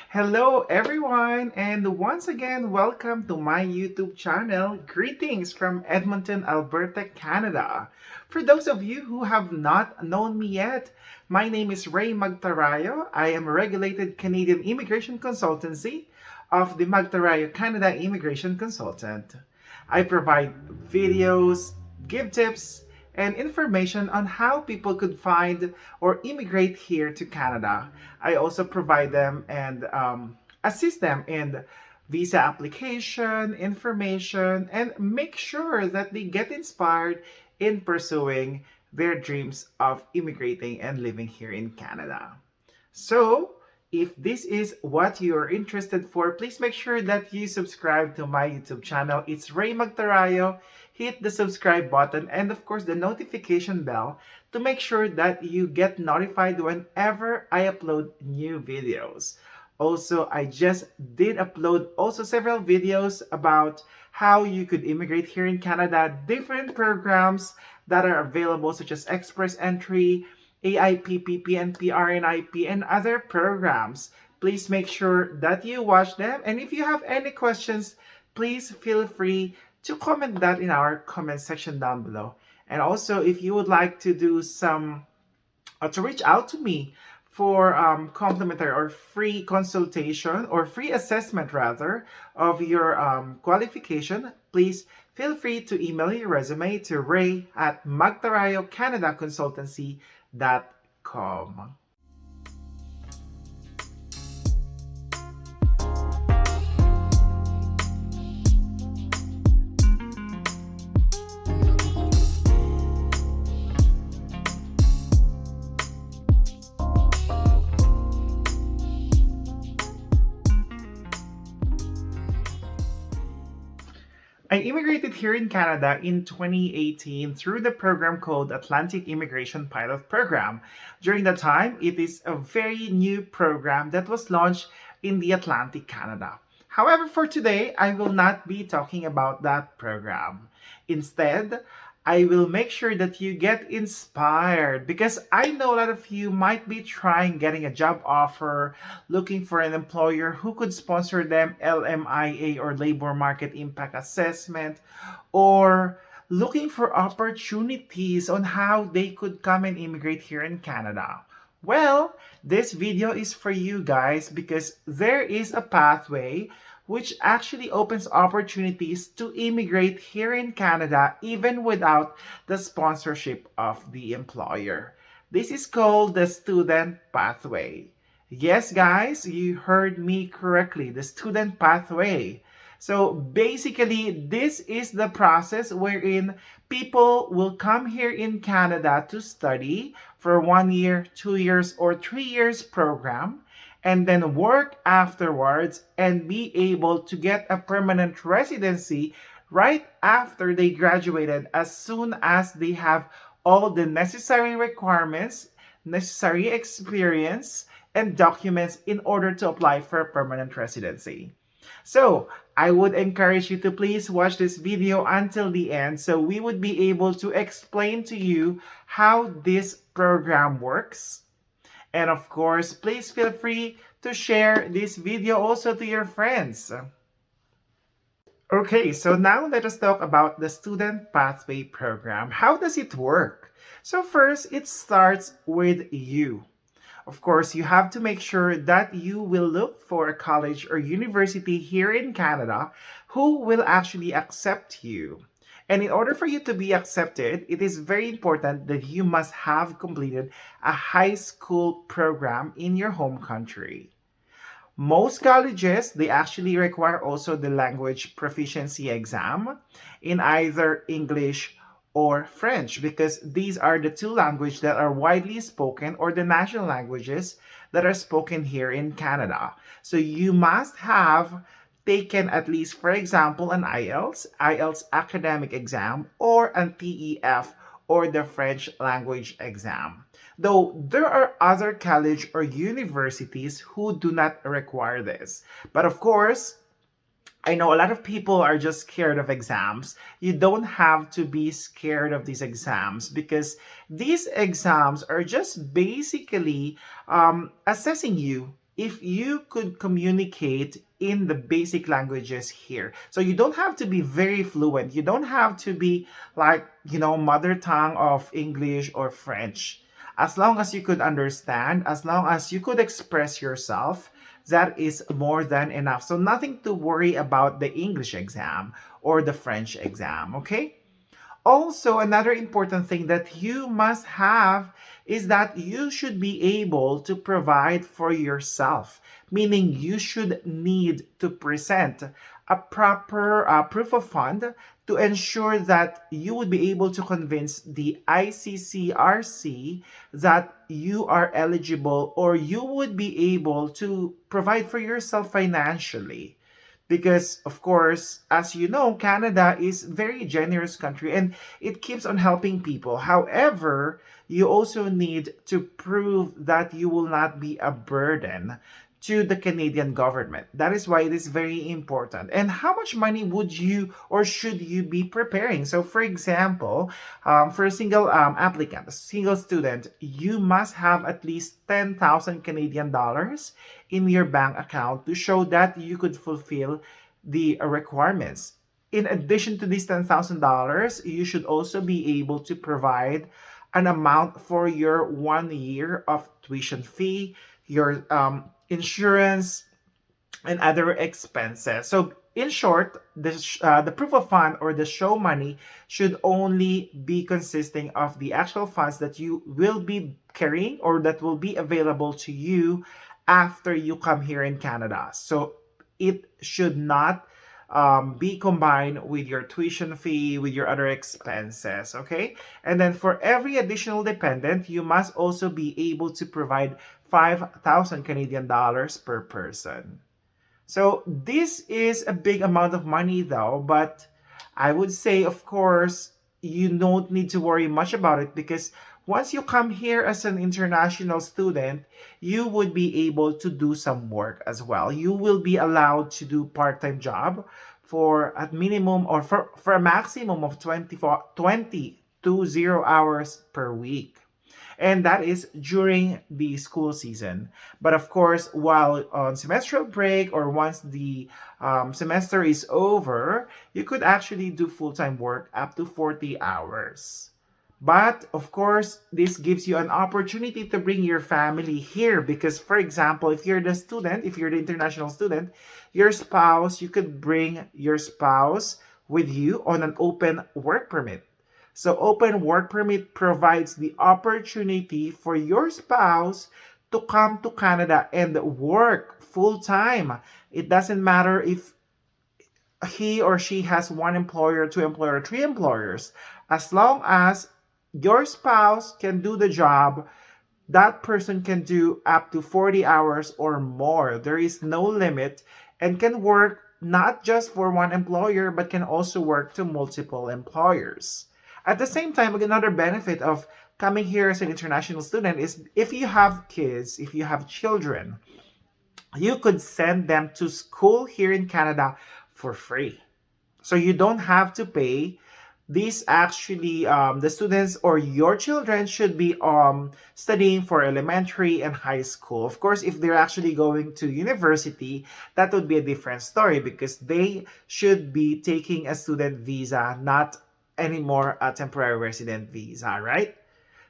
Hello, everyone, and once again, welcome to my YouTube channel. Greetings from Edmonton, Alberta, Canada. For those of you who have not known me yet, my name is Ray Magtarayo. I am a regulated Canadian immigration consultancy of the Magtarayo Canada Immigration Consultant. I provide videos, give tips, and information on how people could find or immigrate here to Canada. I also provide them and assist them in visa application, information, and make sure that they get inspired in pursuing their dreams of immigrating and living here in Canada. So, if this is what you're interested for, please make sure that you subscribe to my YouTube channel. It's Ray Magtarayo. Hit the subscribe button and of course the notification bell to make sure that you get notified whenever I upload new videos. Also, I just did upload also several videos about how you could immigrate here in Canada, different programs that are available such as Express Entry, AIPP, PNP, RNIP, and other programs. Please make sure that you watch them. And if you have any questions, please feel free to comment that in our comment section down below. And also, if you would like to do to reach out to me for complimentary or free consultation or free assessment rather of your qualification, please feel free to email your resume to ray@magtarayocanadaconsultancy.com. I immigrated here in Canada in 2018 through the program called Atlantic Immigration Pilot Program. During that time, it is a very new program that was launched in the Atlantic Canada. However, for today, I will not be talking about that program. Instead, I will make sure that you get inspired because I know a lot of you might be trying getting a job offer, looking for an employer who could sponsor them LMIA or labor market impact assessment, or looking for opportunities on how they could come and immigrate here in Canada. Well, this video is for you guys because there is a pathway which actually opens opportunities to immigrate here in Canada even without the sponsorship of the employer. This is called the student pathway. Yes, guys, you heard me correctly, the student pathway. So basically, this is the process wherein people will come here in Canada to study for 1 year, 2 years, or 3 years program and then work afterwards and be able to get a permanent residency right after they graduated as soon as they have all the necessary requirements, necessary experience, and documents in order to apply for a permanent residency. So, I would encourage you to please watch this video until the end so we would be able to explain to you how this program works. And of course, please feel free to share this video also to your friends. Okay, so now let us talk about the Student Pathway Program. How does it work? So first, it starts with you. Of course, you have to make sure that you will look for a college or university here in Canada who will actually accept you. And in order for you to be accepted, it is very important that you must have completed a high school program in your home country. Most colleges, they actually require also the language proficiency exam in either English or French because these are the two languages that are widely spoken or the national languages that are spoken here in Canada. So you must have taken at least, for example, an IELTS academic exam, or an TEF or the French language exam. Though there are other college or universities who do not require this. But of course, I know a lot of people are just scared of exams. You don't have to be scared of these exams because these exams are just basically assessing you if you could communicate in the basic languages here. So you don't have to be very fluent. You don't have to be like, mother tongue of English or French. As long as you could understand, as long as you could express yourself, that is more than enough. So nothing to worry about the English exam or the French exam, okay? Also, another important thing that you must have is that you should be able to provide for yourself, meaning you should need to present a proper proof of fund to ensure that you would be able to convince the ICCRC that you are eligible or you would be able to provide for yourself financially, because of course, as you know, Canada is very generous country and it keeps on helping people. However, you also need to prove that you will not be a burden to the Canadian government. That is why it is very important. And how much money would you or should you be preparing? So for example, for a single applicant, a single student, you must have at least 10,000 Canadian dollars in your bank account to show that you could fulfill the requirements. In addition to these $10,000, you should also be able to provide an amount for your 1 year of tuition fee, your insurance, and other expenses. So, in short, the proof of fund or the show money should only be consisting of the actual funds that you will be carrying or that will be available to you after you come here in Canada. So, it should not be combined with your tuition fee, with your other expenses, okay? And then for every additional dependent, you must also be able to provide 5,000 Canadian dollars per person. So this is a big amount of money though, but I would say, of course, you don't need to worry much about it because once you come here as an international student, you would be able to do some work as well. You will be allowed to do part-time job for a minimum or for a maximum of 20 to 0 hours per week, and that is during the school season. But of course, while on semestral break or once the semester is over, you could actually do full-time work up to 40 hours. But of course, this gives you an opportunity to bring your family here because, for example, if you're the student, if you're the international student, your spouse, you could bring your spouse with you on an open work permit. So open work permit provides the opportunity for your spouse to come to Canada and work full time. It doesn't matter if he or she has one employer, two employer, three employers. As long as your spouse can do the job, that person can do up to 40 hours or more. There is no limit and can work not just for one employer, but can also work to multiple employers. At the same time, another benefit of coming here as an international student is if you have kids, if you have children, you could send them to school here in Canada for free. So you don't have to pay. These actually, the students or your children should be studying for elementary and high school. Of course, if they're actually going to university, that would be a different story because they should be taking a student visa, not anymore a temporary resident visa, right?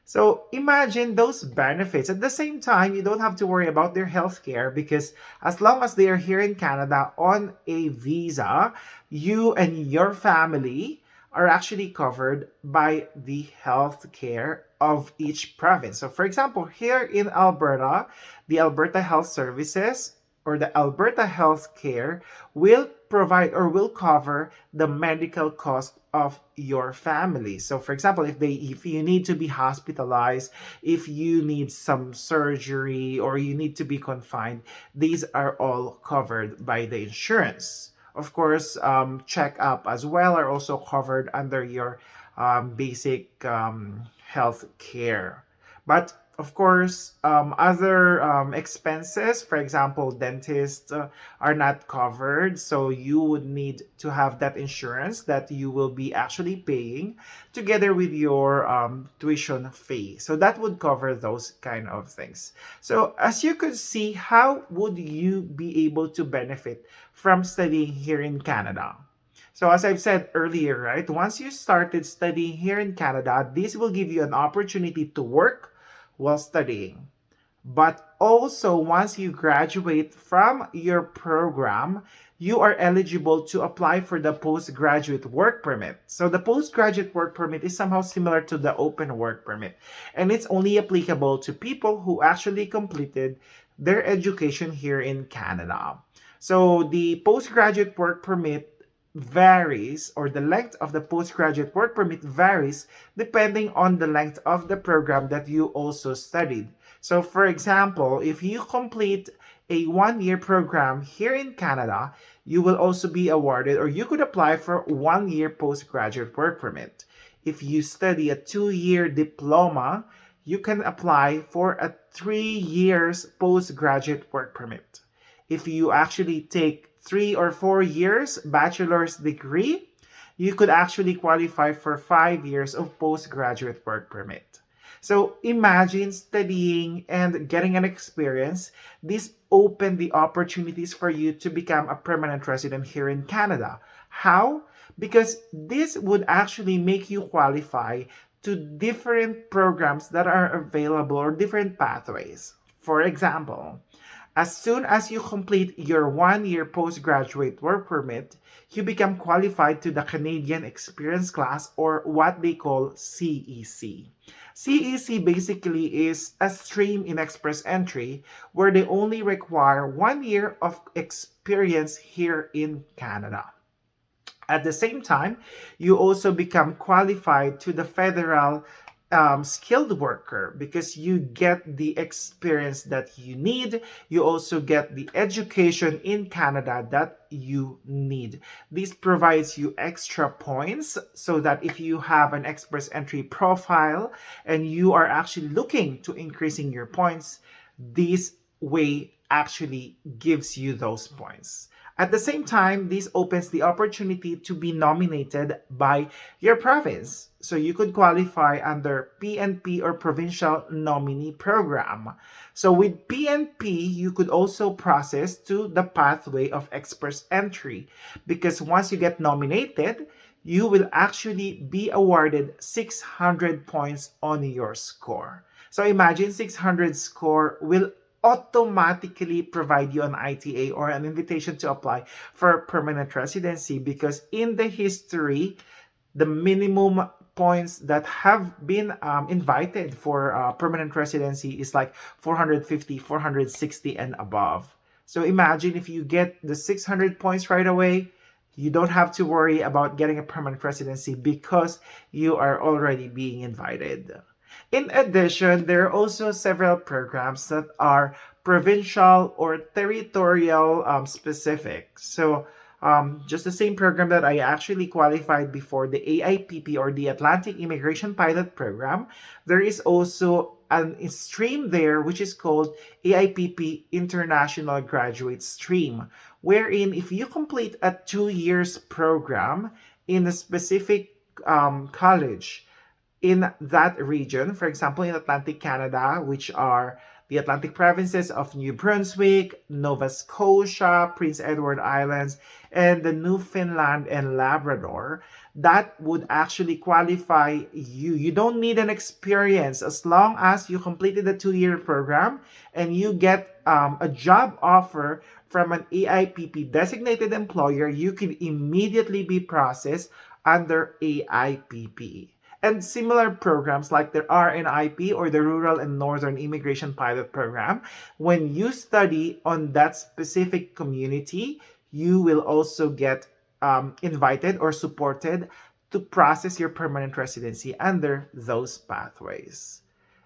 So imagine those benefits. At the same time, you don't have to worry about their health care because as long as they are here in Canada on a visa, you and your family are actually covered by the health care of each province. So for example, here in Alberta, the Alberta Health Services or the Alberta Health Care will provide or will cover the medical cost of your family. So for example, if you need to be hospitalized, if you need some surgery or you need to be confined, these are all covered by the insurance. Of course, checkup as well are also covered under your basic health care. But Of course, other expenses, for example, dentists are not covered. So you would need to have that insurance that you will be actually paying together with your tuition fee. So that would cover those kind of things. So as you could see, how would you be able to benefit from studying here in Canada? So as I've said earlier, right, once you started studying here in Canada, this will give you an opportunity to work while studying. But also, once you graduate from your program, you are eligible to apply for the postgraduate work permit. So the postgraduate work permit is somehow similar to the open work permit, and it's only applicable to people who actually completed their education here in Canada. So the postgraduate work permit varies, or the length of the postgraduate work permit varies depending on the length of the program that you also studied. So, for example, if you complete a 1 year program here in Canada, you will also be awarded, or you could apply for 1 year postgraduate work permit. If you study a 2 year diploma, you can apply for a 3 years postgraduate work permit. If you actually take 3 or 4 years bachelor's degree, you could actually qualify for 5 years of postgraduate work permit. So imagine studying and getting an experience. This opened the opportunities for you to become a permanent resident here in Canada. How? Because this would actually make you qualify to different programs that are available, or different pathways. For example, as soon as you complete your 1 year postgraduate work permit, you become qualified to the Canadian Experience Class, or what they call CEC. CEC basically is a stream in express entry where they only require 1 year of experience here in Canada. At the same time, you also become qualified to the federal skilled worker, because you get the experience that you need. You also get the education in Canada that you need. This provides you extra points, so that if you have an express entry profile and you are actually looking to increasing your points, this way actually gives you those points. At the same time, this opens the opportunity to be nominated by your province. So you could qualify under PNP, or Provincial Nominee Program. So with PNP, you could also process to the pathway of express entry, because once you get nominated, you will actually be awarded 600 points on your score. So imagine 600 score will automatically provide you an ITA, or an invitation to apply for permanent residency, because in the history, the minimum points that have been invited for permanent residency is like 450, 460 and above. So imagine if you get the 600 points right away, you don't have to worry about getting a permanent residency, because you are already being invited. In addition, there are also several programs that are provincial or territorial specific. So, just the same program that I actually qualified before, the AIPP, or the Atlantic Immigration Pilot Program, there is also a stream there which is called AIPP International Graduate Stream, wherein if you complete a 2 years program in a specific college in that region, for example, in Atlantic Canada, which are the Atlantic provinces of New Brunswick, Nova Scotia, Prince Edward Islands, and the Newfoundland and Labrador, that would actually qualify you. You don't need an experience as long as you completed the 2 year program and you get a job offer from an AIPP designated employer. You can immediately be processed under AIPP. And similar programs like the RNIP, or the Rural and Northern Immigration Pilot Program, when you study on that specific community, you will also get invited or supported to process your permanent residency under those pathways.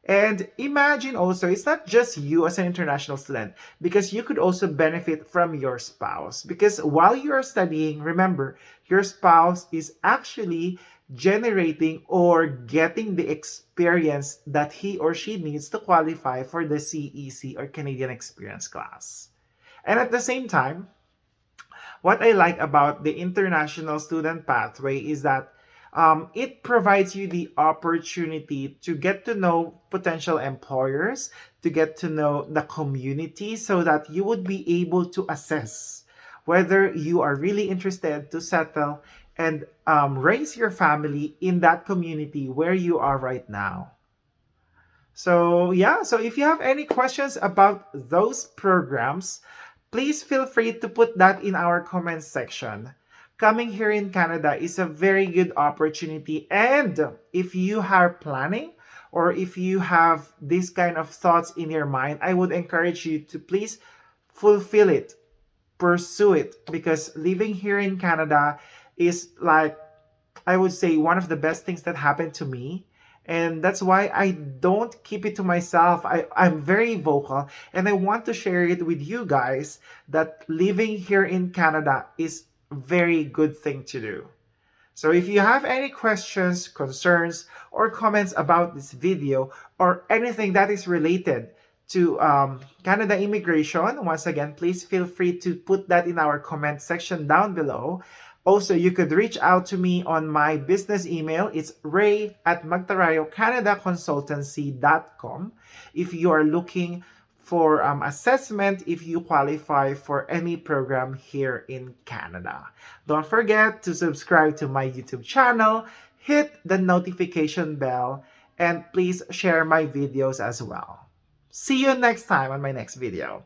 And imagine also, it's not just you as an international student, because you could also benefit from your spouse. Because while you are studying, remember, your spouse is actually generating or getting the experience that he or she needs to qualify for the CEC or Canadian Experience class. And at the same time, what I like about the international student pathway is that it provides you the opportunity to get to know potential employers, to get to know the community, so that you would be able to assess whether you are really interested to settle and raise your family in that community where you are right now. So, yeah, so if you have any questions about those programs, please feel free to put that in our comments section. Coming here in Canada is a very good opportunity. And if you are planning or if you have this kind of thoughts in your mind, I would encourage you to please fulfill it, pursue it, because living here in Canada is like, I would say, one of the best things that happened to me. And that's why I don't keep it to myself. I'm very vocal and I want to share it with you guys that living here in Canada is a very good thing to do. So if you have any questions, concerns, or comments about this video or anything that is related to Canada immigration, once again, please feel free to put that in our comment section down below. Also, you could reach out to me on my business email. It's ray@magtarayocanadaconsultancy.com if you are looking for assessment if you qualify for any program here in Canada. Don't forget to subscribe to my YouTube channel, hit the notification bell, and please share my videos as well. See you next time on my next video.